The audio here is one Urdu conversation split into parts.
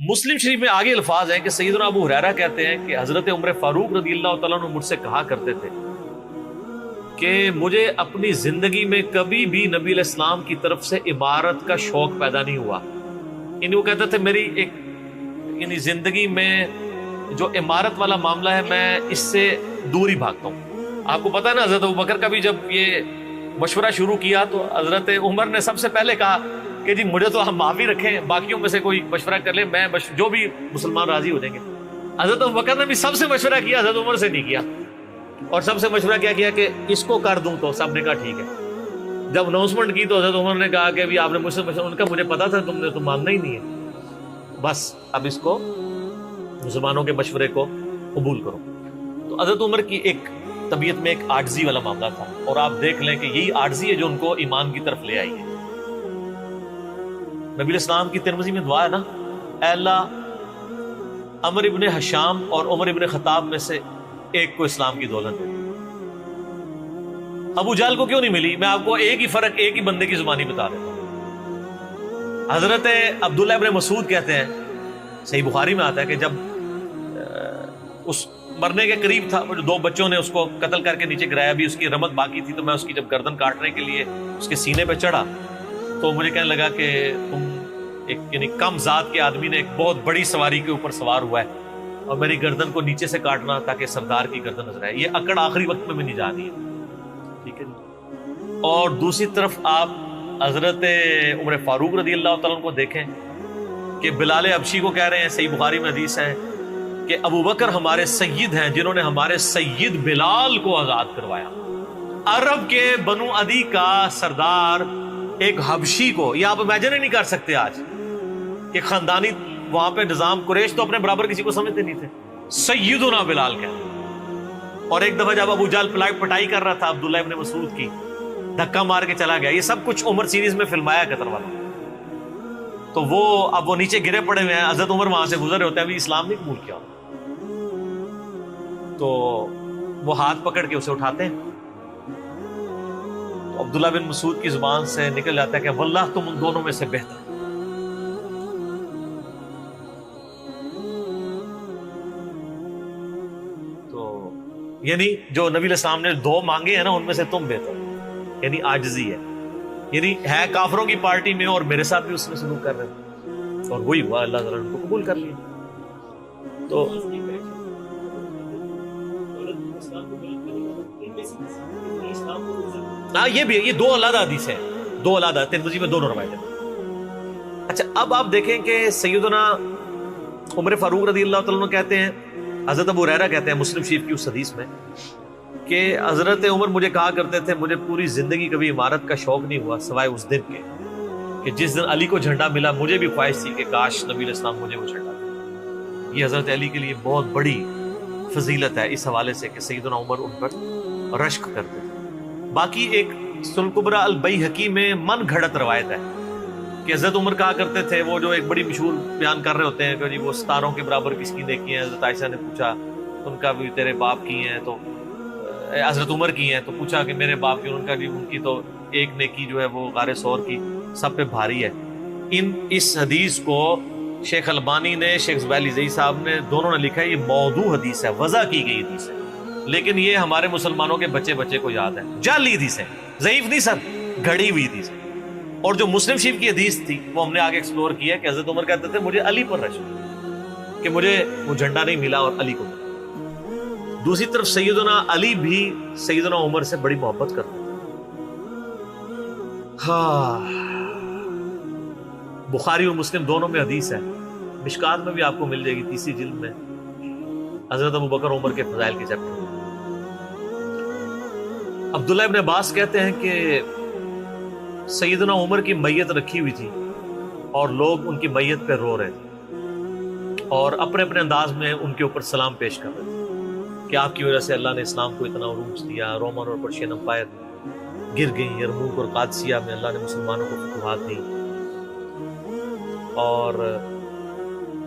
مسلم شریف میں آگے الفاظ ہیں کہ سیدنا ابو ہریرہ کہتے ہیں کہ حضرت عمر فاروق رضی اللہ تعالیٰ عنہ مجھ سے کہا کرتے تھے کہ مجھے اپنی زندگی میں کبھی بھی نبی علیہ السلام کی طرف سے عمارت کا شوق پیدا نہیں ہوا. یعنی وہ کہتے تھے میری ایک یعنی زندگی میں جو عمارت والا معاملہ ہے میں اس سے دور ہی بھاگتا ہوں. آپ کو پتہ ہے نا حضرت ابوبکر کا بھی جب یہ مشورہ شروع کیا تو حضرت عمر نے سب سے پہلے کہا کہ جی مجھے تو ہم معافی رکھیں, باقیوں میں سے کوئی مشورہ کر لے, میں جو بھی مسلمان راضی ہو جائیں گے. حضرت ابوبکر نے بھی سب سے مشورہ کیا, حضرت عمر سے نہیں کیا. اور سب سے مشورہ کیا کیا کہ اس کو کر دوں, تو سب نے کہا ٹھیک ہے. جب اناؤنسمنٹ کی تو حضرت عمر نے کہا کہ آپ نے مجھ سے مشورہ, ان کا مجھے پتا تھا تم نے تو ماننا ہی نہیں ہے, بس اب اس کو مسلمانوں کے مشورے کو قبول کرو. تو حضرت عمر کی ایک طبیعت میں ایک عاجزی والا معاملہ تھا, اور آپ دیکھ لیں کہ یہی عاجزی ہے جو ان کو ایمان کی طرف لے آئی ہے. نبی علیہ السلام کی ترمذی میں دعا ہے نا, اے اللہ عمر ابن حشام اور عمر ابن خطاب میں سے ایک کو اسلام کی دولت دے. ابو جہل کو کیوں نہیں ملی؟ میں آپ کو ایک ہی فرق ایک ہی بندے کی زبانی بتا دیتا ہوں. حضرت عبداللہ ابن مسعود کہتے ہیں, صحیح بخاری میں آتا ہے کہ جب اس مرنے کے قریب تھا, جو دو بچوں نے اس کو قتل کر کے نیچے گرایا, بھی اس کی رمت باقی تھی, تو میں اس کی جب گردن کاٹنے کے لیے اس کے سینے پہ چڑھا تو مجھے کہنے لگا کہ تم ایک یعنی کم ذات کے آدمی نے ایک بہت بڑی سواری کے اوپر سوار ہوا ہے اور میری گردن کو نیچے سے کاٹنا تاکہ سردار کی گردن نظر آئے. یہ اکڑ آخری وقت میں بھی نہیں جا رہی ہے, ٹھیک ہے جی. اور دوسری طرف آپ حضرت عمر فاروق رضی اللہ تعالیٰ عنہ کو دیکھیں کہ بلال حبشی کو کہہ رہے ہیں, صحیح بخاری میں حدیث ہے کہ ابو بکر ہمارے سید ہیں جنہوں نے ہمارے سید بلال کو آزاد کروایا. عرب کے بنو عدی کا سردار ایک حبشی کو, یہ آپ امیجن ہی نہیں کر سکتے آج کہ خاندانی وہاں پہ نظام, قریش تو اپنے برابر کسی کو سمجھتے نہیں تھے, سیدنا بلال کہتے. اور ایک دفعہ جب ابو جہل پٹائی کر رہا تھا عبداللہ ابن مسعود کی, دھکا مار کے چلا گیا. یہ سب کچھ عمر سیریز میں فلمایا قطر والا. تو وہ اب وہ نیچے گرے پڑے ہوئے ہیں, حضرت عمر وہاں سے گزرے ہوتے ہیں, ابھی اسلام نہیں قبول کیا. تو وہ ہاتھ پکڑ کے اسے اٹھاتے ہیں, تو عبداللہ بن مسعود کی زبان سے نکل جاتا ہے کہ واللہ تم ان دونوں میں سے بہتر. تو یعنی جو نبی علیہ السلام نے دو مانگے ہیں نا, ان میں سے تم بہتر, یعنی عاجزی ہے. یعنی ہے کافروں کی پارٹی میں اور میرے ساتھ بھی اس میں سلوک کر رہے ہیں, اور وہی ہوا, اللہ تعالیٰ نے ان کو قبول کر لیا. تو ہاں یہ بھی ہے, یہ دو علیحدہ حدیث ہیں, دو علیحدہ, ترمذی میں دونوں روایتیں. اچھا اب آپ دیکھیں کہ سیدنا عمر فاروق رضی اللہ تعالیٰ عنہ کہتے ہیں, حضرت ابو ہریرہ کہتے ہیں مسلم شریف کی اس حدیث میں کہ حضرت عمر مجھے کہا کرتے تھے مجھے پوری زندگی کبھی عمارت کا شوق نہیں ہوا سوائے اس دن کے کہ جس دن علی کو جھنڈا ملا. مجھے بھی خواہش تھی کہ کاش نبی علیہ السلام مجھے وہ جھنڈا دے. یہ حضرت علی کے لیے بہت بڑی فضیلت ہے اس حوالے سے کہ سیدنا عمر ان پر رشک کرتے تھے. باقی ایک سنن کبریٰ البیہقی میں من گھڑت روایت ہے کہ حضرت عمر کہا کرتے تھے, وہ جو ایک بڑی مشہور بیان کر رہے ہوتے ہیں کہ جی وہ ستاروں کے برابر کس کی نیکی ہیں. حضرت عائشہ نے پوچھا ان کا بھی تیرے باپ کی ہیں, تو حضرت عمر کی ہیں, تو پوچھا کہ میرے باپ کی, ان کا بھی, ان کی تو ایک نیکی جو ہے وہ غار ثور کی سب پہ بھاری ہے. اس حدیث کو شیخ البانی نے, شیخ زبیل زئی صاحب نے, دونوں نے لکھا ہے یہ موضوع حدیث ہے, وضع کی گئی حدیث ہے, لیکن یہ ہمارے مسلمانوں کے بچے کو یاد ہے. جعلی حدیث ہے, ضعیف نہیں سر, گھڑی ہوئی حدیث ہے. اور جو مسلم شریف کی حدیث تھی وہ ہم نے آگے ایکسپلور کیا کہ حضرت عمر کہتے تھے مجھے علی پر رشک کہ مجھے وہ جھنڈا نہیں ملا اور علی کو ملا. دوسری طرف سیدنا علی بھی سیدنا عمر سے بڑی محبت کرتے تھے. ہاں, بخاری اور مسلم دونوں میں حدیث ہے, مشکات میں بھی آپ کو مل جائے گی, تیسری جلد میں حضرت ابو بکر عمر کے فضائل کے چیپٹر میں. عبداللہ ابن عباس کہتے ہیں کہ سیدنا عمر کی میت رکھی ہوئی تھی اور لوگ ان کی میت پہ رو رہے تھے اور اپنے اپنے انداز میں ان کے اوپر سلام پیش کر رہے تھے کہ آپ کی وجہ سے اللہ نے اسلام کو اتنا عروج دیا, رومن اور پرشین امپائر گر گئی, یرموک اور قادسیہ میں اللہ نے مسلمانوں کو فتوحات دی. اور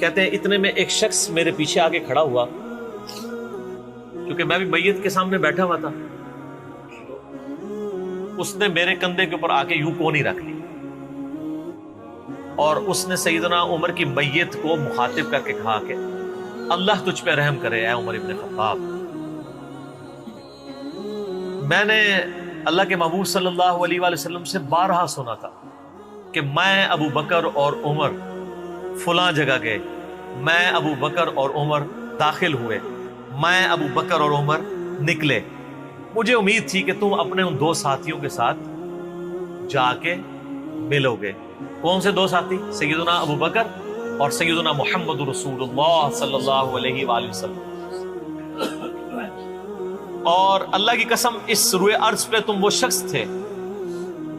کہتے ہیں اتنے میں ایک شخص میرے پیچھے آگے کھڑا ہوا, کیونکہ میں بھی میت کے سامنے بیٹھا ہوا تھا, اس نے میرے کندھے کے اوپر آ کے یوں کونی رکھ لی اور اس نے سیدنا عمر کی میت کو مخاطب کر کے کہا کہ اللہ تجھ پہ رحم کرے اے عمر ابن خطاب، میں نے اللہ کے محبوب صلی اللہ علیہ وآلہ وسلم سے بارہا سنا تھا کہ میں ابو بکر اور عمر فلاں جگہ گئے، میں ابو بکر اور عمر داخل ہوئے، میں ابو بکر اور عمر نکلے، مجھے امید تھی کہ تم اپنے ان دو ساتھیوں کے ساتھ جا کے ملو گے۔ کون سے دو ساتھی؟ سیدنا ابو بکر اور سیدنا محمد رسول اللہ صلی اللہ علیہ وآلہ وسلم۔ اور اللہ کی قسم اس روئے ارض پہ تم وہ شخص تھے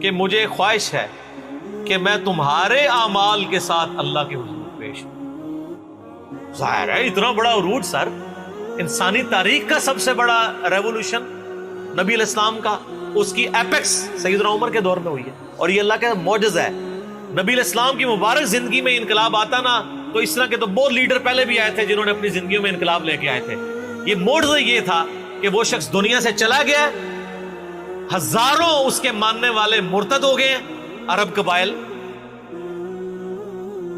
کہ مجھے خواہش ہے کہ میں تمہارے اعمال کے ساتھ اللہ کے حضور پیش ہوں۔ ظاہر ہے اتنا بڑا عروج سر، انسانی تاریخ کا سب سے بڑا ریولوشن نبی علیہ السلام کا، اس کی ایپیکس سیدنا عمر کے دور میں ہوئی ہے، اور یہ اللہ کا معجزہ ہے۔ نبی علیہ السلام کی مبارک زندگی میں انقلاب آتا نا تو اس طرح کے تو بہت لیڈر پہلے بھی آئے تھے جنہوں نے اپنی زندگیوں میں انقلاب لے کے آئے تھے۔ یہ معجزہ یہ تھا کہ وہ شخص دنیا سے چلا گیا، ہزاروں اس کے ماننے والے مرتد ہو گئے عرب قبائل،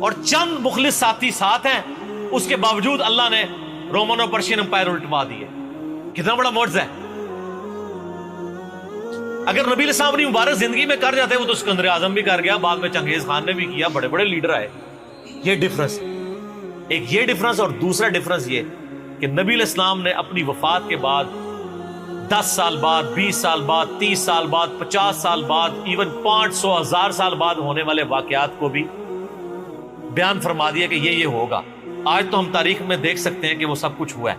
اور چند مخلص ساتھی ساتھ ہیں، اس کے باوجود اللہ نے رومن اور پرشین امپائر الٹوا دیے۔ کتنا بڑا معجزہ ہے۔ اگر نبی علیہ السلام اپنی مبارک زندگی میں کر جاتے، وہ تو اسکندر اعظم بھی کر گیا، بعد میں چنگیز خان نے بھی کیا، بڑے بڑے لیڈر آئے۔ یہ ڈفرنس، ایک یہ ڈفرنس، اور دوسرا ڈفرنس یہ کہ نبی علیہ السلام نے اپنی وفات کے بعد 10 سال بعد، 20 سال بعد، 30 سال بعد، 50 سال بعد، ایون 500 1000 سال بعد ہونے والے واقعات کو بھی بیان فرما دیا کہ یہ ہوگا۔ آج تو ہم تاریخ میں دیکھ سکتے ہیں کہ وہ سب کچھ ہوا ہے۔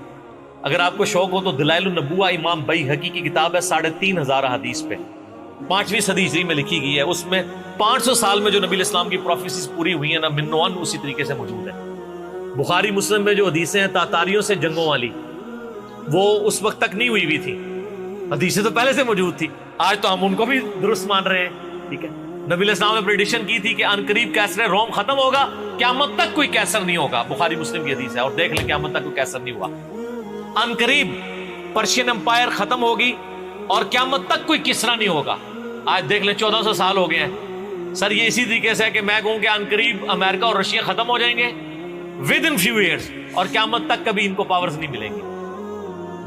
اگر آپ کو شوق ہو تو دلائل النبوہ امام بیہقی کی کتاب ہے، 3500 حدیث پہ، 5ویں صدی ہجری میں لکھی گئی ہے۔ اس میں 500 سال میں جو نبی علیہ السلام کی پروفیسیز پوری ہوئی ہیں نا، من و عن اسی طریقے سے موجود ہے۔ بخاری مسلم میں جو حدیثیں ہیں تاتاریوں سے جنگوں والی، وہ اس وقت تک نہیں ہوئی تھی، حدیثیں تو پہلے سے موجود تھی۔ آج تو ہم ان کو بھی درست مان رہے ہیں، ٹھیک ہے۔ نبی علیہ السلام نے پریڈکشن کی تھی کہ ان قریب کیسر روم ختم ہوگا، قیامت تک کوئی کیسر نہیں ہوگا، بخاری مسلم کی حدیث ہے، اور دیکھ لیں قیامت تک کوئی کیسر نہیں ہوا۔ ان قریب پرشین امپائر ختم ہوگی اور قیامت تک کوئی کسرا نہیں ہوگا۔ آج دیکھ لیں 1400 سال ہو گئے ہیں سر۔ یہ اسی طریقے سے ہے کہ میں کہوں کہ ان قریب امریکہ اور رشیا ختم ہو جائیں گے ود ان فیو ایئرس، اور قیامت تک کبھی ان کو پاورز نہیں ملیں گی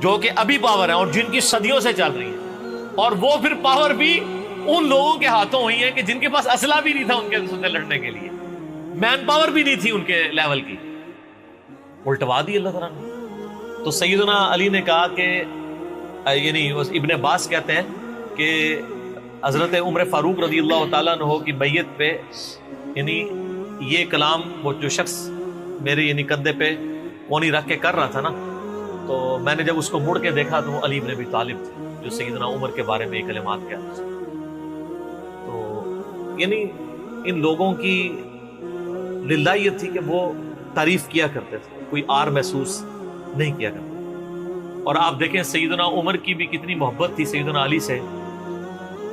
جو کہ ابھی پاور ہیں اور جن کی صدیوں سے چل رہی ہیں، اور وہ پھر پاور بھی ان لوگوں کے ہاتھوں ہوئی ہے کہ جن کے پاس اسلحہ بھی نہیں تھا ان کے سے لڑنے کے لیے، مین پاور بھی نہیں تھی ان کے لیول کی، الٹوا دی اللہ تعالیٰ نے۔ تو سیدنا علی نے کہا کہ یعنی ابن عباس کہتے ہیں کہ حضرت عمر فاروق رضی اللہ تعالیٰ عنہ کی بیعت پہ یعنی یہ کلام وہ جو شخص میرے یعنی کندھے پہ کونی رکھ کے کر رہا تھا نا، تو میں نے جب اس کو مڑ کے دیکھا تو وہ علی بن ابی طالب تھے جو سیدنا عمر کے بارے میں یہ کلمات کہتے تھے۔ تو یعنی ان لوگوں کی للہ یہ تھی کہ وہ تعریف کیا کرتے تھے، کوئی آر محسوس نہیں کیا کرتے۔ اور آپ دیکھیں سیدنا عمر کی بھی کتنی محبت تھی سیدنا علی سے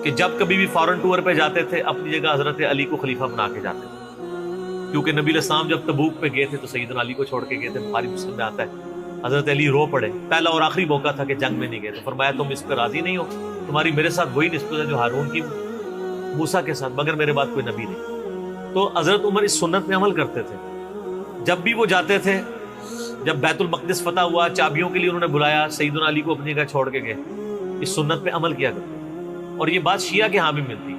کہ جب کبھی بھی فارن ٹور پہ جاتے تھے اپنی جگہ حضرت علی کو خلیفہ بنا کے جاتے تھے، کیونکہ نبی علیہ السلام جب تبوک پہ گئے تھے تو سیدنا علی کو چھوڑ کے گئے تھے۔ بخاری مسلم میں آتا ہے حضرت علی رو پڑے، پہلا اور آخری موقع تھا کہ جنگ میں نہیں گئے، تو فرمایا تم اس پہ راضی نہیں ہو، تمہاری میرے ساتھ وہی نسبت ہے جو ہارون کی موسیٰ کے ساتھ، مگر میرے بعد کوئی نبی نہیں۔ تو حضرت عمر اس سنت میں عمل کرتے تھے۔ جب بھی وہ جاتے تھے، جب بیت المقدس فتح ہوا، چابیوں کے لیے انہوں نے بلایا، سیدنا علی کو اپنی جگہ چھوڑ کے گئے، اس سنت پہ عمل کیا کرتے۔ اور یہ بات شیعہ کے ہاں بھی ملتی ہے۔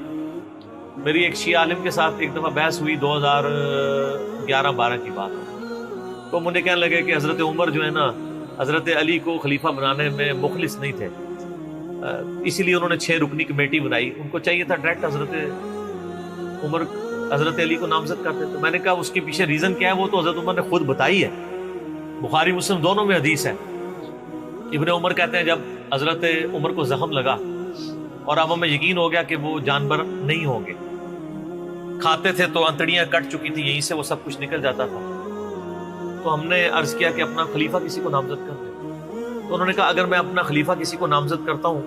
میری ایک شیعہ عالم کے ساتھ ایک دفعہ بحث ہوئی، 2011-12 کی بات ہے، تو مجھے کہنے لگے کہ حضرت عمر جو ہے نا حضرت علی کو خلیفہ بنانے میں مخلص نہیں تھے، اسی لیے انہوں نے 6 رکنی کمیٹی بنائی، ان کو چاہیے تھا ڈائریکٹ حضرت عمر حضرت علی کو نامزد کرتے۔ تو میں نے کہا اس کے پیچھے ریزن کیا ہے، وہ تو حضرت عمر نے خود بتائی ہے، بخاری مسلم دونوں میں حدیث ہے۔ ابن عمر کہتے ہیں جب حضرت عمر کو زخم لگا اور اب ہمیں یقین ہو گیا کہ وہ جانور نہیں ہوں گے، کھاتے تھے تو انتڑیاں کٹ چکی تھی، یہیں سے وہ سب کچھ نکل جاتا تھا، تو ہم نے عرض کیا کہ اپنا خلیفہ کسی کو نامزد کر دیں۔ تو انہوں نے کہا اگر میں اپنا خلیفہ کسی کو نامزد کرتا ہوں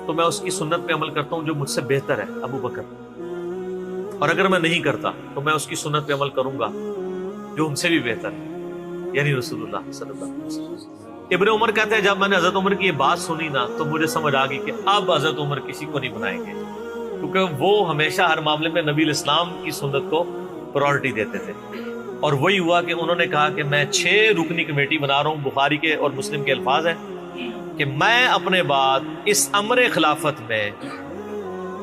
تو میں اس کی سنت پہ عمل کرتا ہوں جو مجھ سے بہتر ہے، ابو بکر، اور اگر میں نہیں کرتا تو میں اس کی سنت پہ عمل کروں گا جو ان سے بھی بہتر ہے، یعنی رسول اللہ صلی اللہ علیہ وسلم۔ ابن عمر کہتے ہیں جب میں نے حضرت عمر کی یہ بات سنی نا تو مجھے سمجھ آ گئی کہ اب حضرت عمر کسی کو نہیں بنائیں گے، کیونکہ وہ ہمیشہ ہر معاملے میں نبی علیہ السلام کی سنت کو پرائورٹی دیتے تھے. اور وہی ہوا کہ انہوں نے کہا کہ میں 6 رکنی کمیٹی بنا رہا ہوں. بخاری کے اور مسلم کے الفاظ ہیں کہ میں اپنے بعد اس امر خلافت میں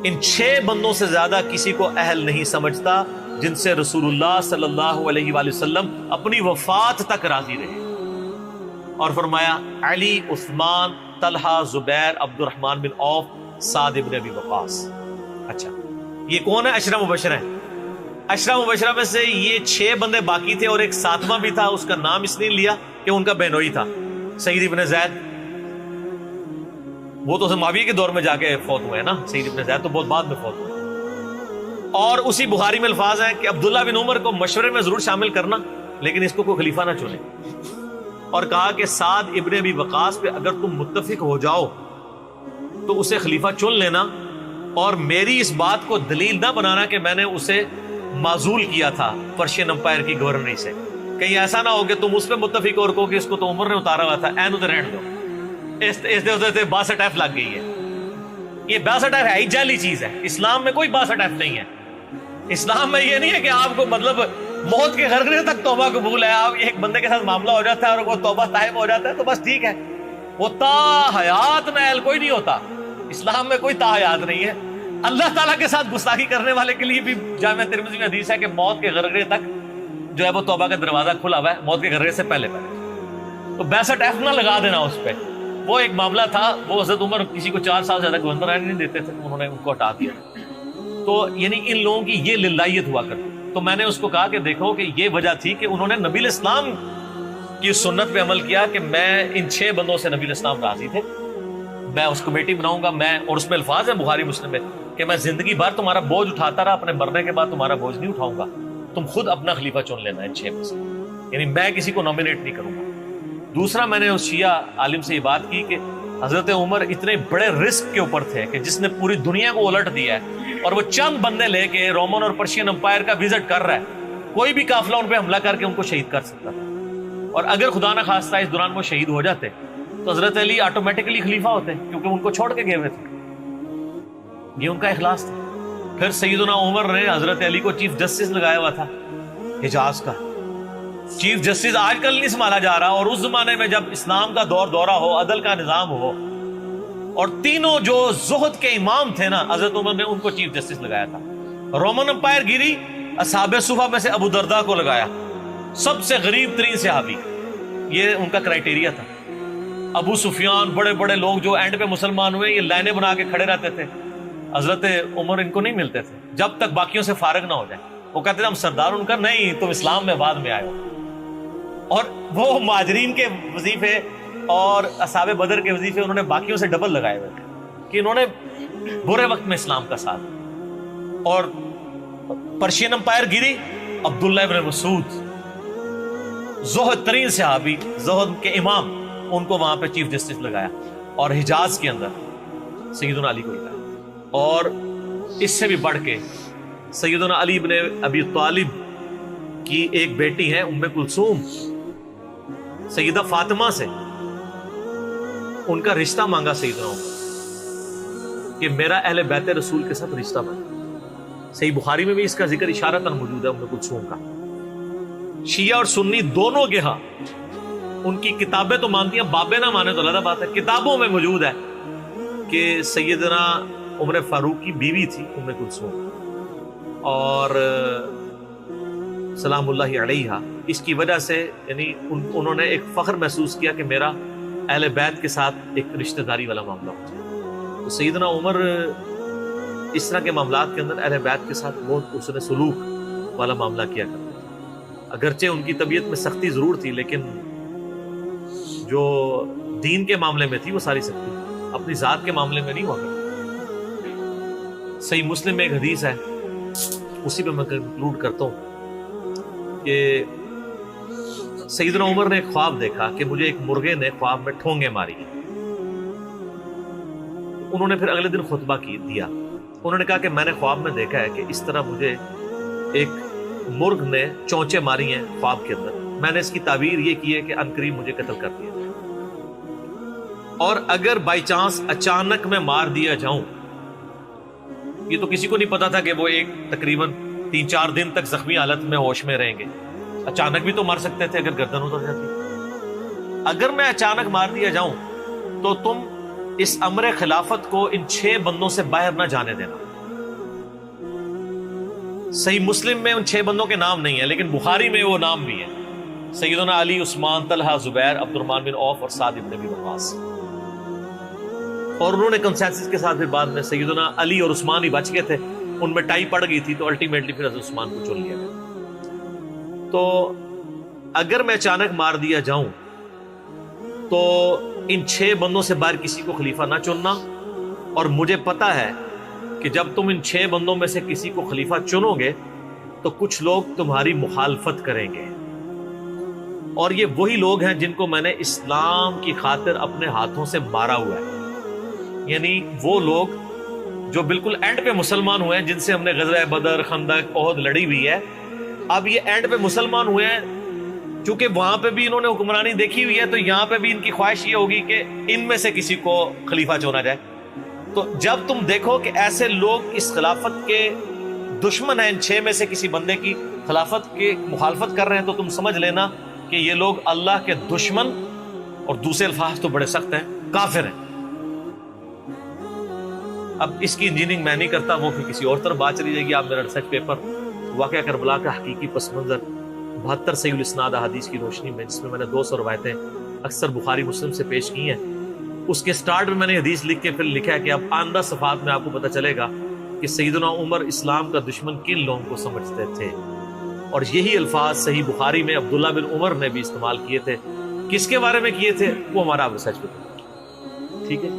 ان 6 بندوں سے زیادہ کسی کو اہل نہیں سمجھتا جن سے رسول اللہ صلی اللہ علیہ وآلہ وسلم اپنی وفات تک راضی رہے. اور فرمایا علی، عثمان، طلحہ، زبیر، عبد الرحمن بن عوف، سعد بن ابی وقاص. اچھا یہ کون ہے؟ عشرہ مبشرہ ہیں. عشرہ مبشرہ میں سے یہ 6 بندے باقی تھے اور ایک 7واں بھی تھا. اس کا نام اس نے لیا کہ ان کا بہنوئی تھا، سعید ابن زید. وہ تو معاویہ کے دور میں جا کے فوت ہوئے ہیں نا. سعید ابن زید تو بہت بعد میں فوت ہوئے. اور اسی بخاری میں الفاظ ہیں کہ عبداللہ بن عمر کو مشورے میں ضرور شامل کرنا لیکن اس کو کوئی خلیفہ نہ چنے. اور کہا کہ سعد ابن ابی وقاص پہ اگر تم متفق ہو جاؤ تو اسے خلیفہ چن لینا، اور میری اس بات کو دلیل نہ بنانا کہ میں نے اسے معزول کیا تھا پرشین امپائر کی گورنری سے. کہیں ایسا نہ ہو کہ تم اس پہ متفق اور کہو کہ اس کو تو عمر نے اتارا ہوا تھا، این ادھر رہنے دو. اس 62F لگ گئی ہے. یہ 62F ہے ہی جعلی چیز ہے. اسلام میں کوئی 62F نہیں ہے. اسلام میں یہ نہیں ہے کہ آپ کو مطلب موت کے غرغرے تک توبہ قبول ہے. آپ ایک بندے کے ساتھ معاملہ ہو جاتا ہے اور وہ توبہ طائب ہو جاتا ہے تو بس ٹھیک ہے. وہ تا حیات نائل کوئی نہیں ہوتا. اسلام میں کوئی تا حیات نہیں ہے. اللہ تعالیٰ کے ساتھ گستاخی کرنے والے کے لیے بھی جامعہ ترمذی میں حدیث ہے کہ موت کے غرغرے تک جو ہے وہ توبہ کا دروازہ کھلا ہوا ہے، موت کے غرغرے سے پہلے. تو 62F نہ لگا دینا اس پہ. وہ ایک معاملہ تھا، وہ حضرت عمر کسی کو 4 سال زیادہ گورنر رہنے نہیں دیتے تھے، انہوں نے ان کو ہٹا دیا. تو یعنی ان لوگوں کی یہ للہیت ہوا کرتی. تو میں نے اس کو کہا کہ دیکھو کہ یہ وجہ تھی کہ انہوں نے نبی الاسلام کی سنت پہ عمل کیا کہ میں ان 6 بندوں سے نبی الاسلام راضی تھے، میں اس کمیٹی بناؤں گا. میں اور اس میں الفاظ ہیں بخاری مسلم میں کہ میں زندگی بھر تمہارا بوجھ اٹھاتا رہا، اپنے مرنے کے بعد تمہارا بوجھ نہیں اٹھاؤں گا، تم خود اپنا خلیفہ چن لینا ان 6 میں سے. یعنی میں کسی کو نامینیٹ نہیں کروں گا. دوسرا میں نے اس شیعہ عالم سے یہ بات کی کہ حضرت عمر اتنے بڑے رسک کے اوپر تھے کہ جس نے پوری دنیا کو الٹ دیا ہے، اور وہ چند بندے لے کے رومن اور پرشین امپائر کا وزٹ کر رہا ہے. کوئی بھی قافلہ ان پہ حملہ کر کے ان کو شہید کر سکتا تھا. اور اگر خدا نہ خواستہ اس دوران وہ شہید ہو جاتے تو حضرت علی آٹومیٹکلی خلیفہ ہوتے کیونکہ ان کو چھوڑ کے گئے ہوئے تھے. یہ ان کا اخلاص تھا. پھر سیدنا عمر نے حضرت علی کو چیف جسٹس لگایا ہوا تھا حجاز کا. چیف جسٹس آج کل نہیں سنبھالا جا رہا، اور اس زمانے میں جب اسلام کا دور دورہ ہو، عدل کا نظام ہو، اور تینوں جو زہد کے امام تھے نا حضرت عمر نے ان کو چیف جسٹس لگایا تھا. رومن امپائر گری، اصحاب صفہ میں سے ابو درداء کو لگایا، سب سے غریب ترین صحابی. یہ ان کا کرائٹیریا تھا. ابو سفیان، بڑے بڑے لوگ جو اینڈ پہ مسلمان ہوئے، یہ لائنیں بنا کے کھڑے رہتے تھے. حضرت عمر ان کو نہیں ملتے تھے جب تک باقیوں سے فارغ نہ ہو جائے. وہ کہتے تھے ہم سردار. ان کا نہیں، تم اسلام میں بعد میں آئے ہو. اور وہ مہاجرین کے وظیفے اور اصحاب بدر کے وظیفے انہوں نے باقیوں سے ڈبل لگائے ہوئے تھے کہ انہوں نے برے وقت میں اسلام کا ساتھ. اور پرشین امپائر گری، عبداللہ ابن مسعود، زہد ترین صحابی، زہد کے امام، ان کو وہاں پہ چیف جسٹس لگایا. اور حجاز کے اندر سیدنا علی کو لگایا. اور اس سے بھی بڑھ کے سیدنا علی ابن ابی طالب کی ایک بیٹی ہے ام کلثوم، سیدہ فاطمہ سے ان کا رشتہ مانگا سیدنا عمر کہ میرا اہل بیت رسول کے ساتھ رشتہ بنا. صحیح بخاری میں بھی اس کا ذکر اشارتاً موجود ہے ام کلثوم کا. شیعہ اور سنی دونوں کے ہاں ان کی کتابیں تو مانتی ہیں، بابے نہ مانے تو علیحدہ بات ہے. کتابوں میں موجود ہے کہ سیدنا عمر فاروق کی بیوی تھی ام کلثوم، اور سلام اللہ علیہا. اس کی وجہ سے یعنی انہوں نے ایک فخر محسوس کیا کہ میرا اہل بیت کے ساتھ ایک رشتہ داری والا معاملہ ہو جائے. تو سیدنا عمر اس طرح کے معاملات کے اندر اہل بیت کے ساتھ بہت حسن سلوک والا معاملہ کیا کرتے تھے. اگرچہ ان کی طبیعت میں سختی ضرور تھی لیکن جو دین کے معاملے میں تھی وہ ساری سختی اپنی ذات کے معاملے میں نہیں ہوا کرتی. صحیح مسلم میں ایک حدیث ہے، اسی پہ میں کنکلوڈ کرتا ہوں کہ سیدنا عمر نے ایک خواب دیکھا کہ مجھے ایک مرغے نے خواب میں ٹھونگے ماری. انہوں نے پھر اگلے دن خطبہ دیا. انہوں نے کہا کہ میں نے خواب میں دیکھا ہے کہ اس طرح مجھے ایک مرغ نے چونچے ماری ہیں خواب کے اندر. میں نے اس کی تعبیر یہ کی ہے کہ عنقریب مجھے قتل کر دیا، اور اگر بائی چانس اچانک میں مار دیا جاؤں، یہ تو کسی کو نہیں پتا تھا کہ وہ ایک تقریباً 3-4 دن تک زخمی حالت میں ہوش میں رہیں گے. اچانک بھی تو مر سکتے تھے اگر گردن اتر جاتی. اگر میں اچانک مار دیا جاؤں تو تم اس امر خلافت کو ان 6 بندوں سے باہر نہ جانے دینا. صحیح مسلم میں ان 6 بندوں کے نام نہیں ہیں، لیکن بخاری میں وہ نام بھی ہیں: سیدنا علی، عثمان، طلحہ، زبیر، عبد الرحمن بن عوف اور سعد بن ابی وقاص. اور انہوں نے کنسنسس کے ساتھ پھر بعد میں سیدنا علی اور عثمان ہی بچ گئے تھے، ان میں ٹائی پڑ گئی تھی تو الٹیمیٹلی پھر حضرت عثمان کو چن لیا گیا. تو اگر میں اچانک مار دیا جاؤں تو ان 6 بندوں سے باہر کسی کو خلیفہ نہ چننا. اور مجھے پتا ہے کہ جب تم ان 6 بندوں میں سے کسی کو خلیفہ چنو گے تو کچھ لوگ تمہاری مخالفت کریں گے، اور یہ وہی لوگ ہیں جن کو میں نے اسلام کی خاطر اپنے ہاتھوں سے مارا ہوا ہے. یعنی وہ لوگ جو بالکل اینڈ پہ مسلمان ہوئے ہیں، جن سے ہم نے غزوہ بدر، خندق، احد لڑی ہوئی ہے. اب یہ اینڈ پہ مسلمان ہوئے ہیں، چونکہ وہاں پہ بھی انہوں نے حکمرانی دیکھی ہوئی ہے، تو یہاں پہ بھی ان کی خواہش یہ ہوگی کہ ان میں سے کسی کو خلیفہ چنا جائے. تو جب تم دیکھو کہ ایسے لوگ اس خلافت کے دشمن ہیں، ان 6 میں سے کسی بندے کی خلافت کی مخالفت کر رہے ہیں، تو تم سمجھ لینا کہ یہ لوگ اللہ کے دشمن، اور دوسرے الفاظ تو بڑے سخت ہیں، کافر ہیں. اب اس کی انجینئرنگ میں نہیں کرتا، وہ پھر کسی اور طرف بات چلی جائے گی. آپ میرا ریسرچ پیپر واقعہ کربلا کا حقیقی پس منظر 72 صحیح الاسناد احادیث کی روشنی میں، جس میں میں نے 200 روایتیں اکثر بخاری مسلم سے پیش کی ہیں، اس کے سٹارٹ میں نے حدیث لکھ کے پھر لکھا ہے کہ اب آئندہ صفحات میں آپ کو پتہ چلے گا کہ سیدنا عمر اسلام کا دشمن کن لوگوں کو سمجھتے تھے. اور یہی الفاظ صحیح بخاری میں عبداللہ بن عمر نے بھی استعمال کیے تھے. کس کے بارے میں کیے تھے وہ ہمارا ریسرچ پیپر. ٹھیک ہے.